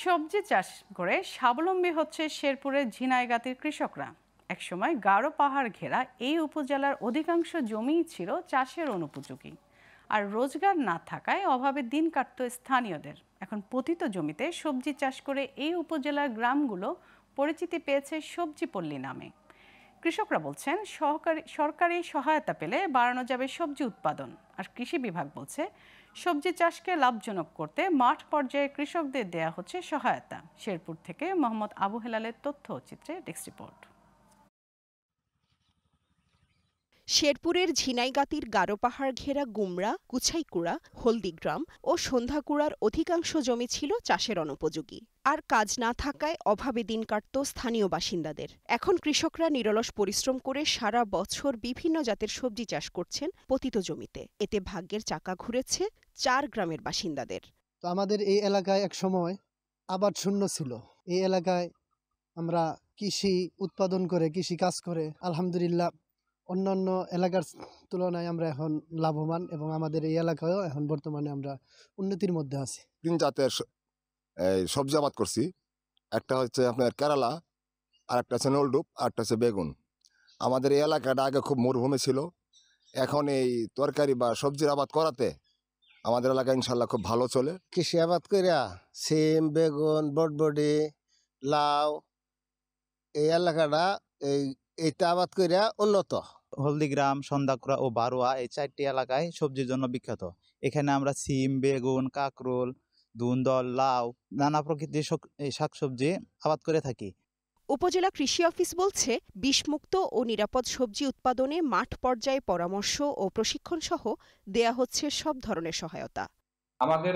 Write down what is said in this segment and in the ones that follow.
সবজি চাষ করে স্বাবলম্বী হচ্ছে শেরপুরের ঝিনাইগাতির কৃষকরা। একসময় গারো পাহাড় ঘেরা এই উপজেলার অধিকাংশ জমিই ছিল চাষের অনুপযোগী, আর রোজগার না থাকায় অভাবে দিন কাটত স্থানীয়দের। এখন পতিত জমিতে সবজি চাষ করে এই উপজেলার গ্রামগুলো পরিচিতি পেয়েছে সবজি পল্লী নামে। কৃষকরা বলছেন সরকারি সহায়তা পেলে বাড়ানো যাবে সবজি উৎপাদন। আর কৃষি বিভাগ বলছে সবজি চাষকে লাভজনক করতে মাঠ পর্যায়ে কৃষকদের দেয়া হচ্ছে সহায়তা। শেরপুর থেকে মোহাম্মদ আবু হেলালের তথ্য চিত্রে ডেস্ক রিপোর্ট। শেরপুরের ঝিনাইগাতির গারো পাহাড় ঘেরা গুমরা, কুছাইকুড়া, হলদিগ্রাম ও সন্ধ্যাকুড়ার অধিকাংশ জমি ছিল চাষের অনুপযোগী। আর কাজ না থাকায় অভাবে দিন কাটত স্থানীয় বাসিন্দাদের। এখন কৃষকরা নিরলস পরিশ্রম করে সারা বছর বিভিন্ন জাতের সবজি চাষ করছেন পতিত জমিতে। এতে ভাগ্যের চাকা ঘুরেছে 4 গ্রামের বাসিন্দাদের। তো আমাদের এই এলাকায় এক সময় আবাদ শূন্য ছিল। এই এলাকায় আমরা কৃষি উৎপাদন করে, কৃষি কাজ করে আলহামদুলিল্লাহ অন্যান্য এলাকার তুলনায় আমরা এখন লাভবান, এবং আমাদের এই এলাকায়ও এখন বর্তমানে আমরা উন্নতির মধ্যে আছি। 3 জাতের সবজি আবাদ করছি। একটা হচ্ছে আপনার কেরালা, আর একটা হচ্ছে নলডুব, আর একটা হচ্ছে বেগুন। আমাদের এই এলাকাটা আগে খুব মরুভূমি ছিল। এখন এই তরকারি বা সবজির আবাদ করাতে আমাদের এলাকা ইনশাল্লাহ খুব ভালো চলে। কৃষি আবাদ করিয়া সিম, বেগুন, বটবডি, লাউ, এই এলাকাটা এইটা আবাদ করিয়া উন্নত। হলদিগ্রাম, সন্ধ্যাকুড়া ও বারোয়া এই 4টি এলাকায় সবজির জন্য বিখ্যাত। এখানে আমরা সিম, বেগুন, কাকরোল, ধুন্দল, লাউ, নানা প্রকৃতির শাকসবজি আবাদ করে থাকি। উপজেলা কৃষি অফিস বলছে বিষমুক্ত ও নিরাপদ সবজি উৎপাদনে মাঠ পর্যায়ে পরামর্শ ও প্রশিক্ষণ সহ দেয়া হচ্ছে সব ধরনের সহায়তা। আমাদের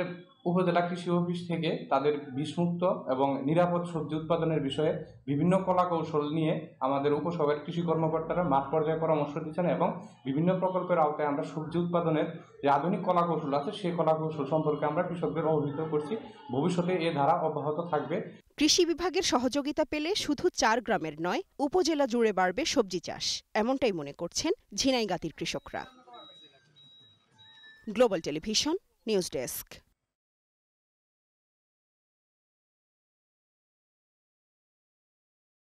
উপজেলা কৃষি অফিস থেকে তাদের বিষমুক্ত এবং নিরাপদ সবজি উৎপাদনের বিষয়ে বিভিন্ন কলা কৌশল নিয়ে আমাদের উপসবের কৃষি কর্মকর্তারা মাঠ পর্যায়ে পরামর্শ দিচ্ছেন, এবং বিভিন্ন প্রকল্পের আওতায় আমরা সবজি উৎপাদনের যে আধুনিক কলা কৌশল আছে সেই কলা কৌশল সম্পর্কে আমরা কৃষকদের অবহিত করছি। ভবিষ্যতে এ ধারা অব্যাহত থাকবে। কৃষি বিভাগের সহযোগিতা পেলে শুধু 4 গ্রামের নয়, উপজেলা জুড়ে বাড়বে সবজি চাষ, এমনটাই মনে করছেন ঝিনাইগাতির কৃষকরা। Global television news desk.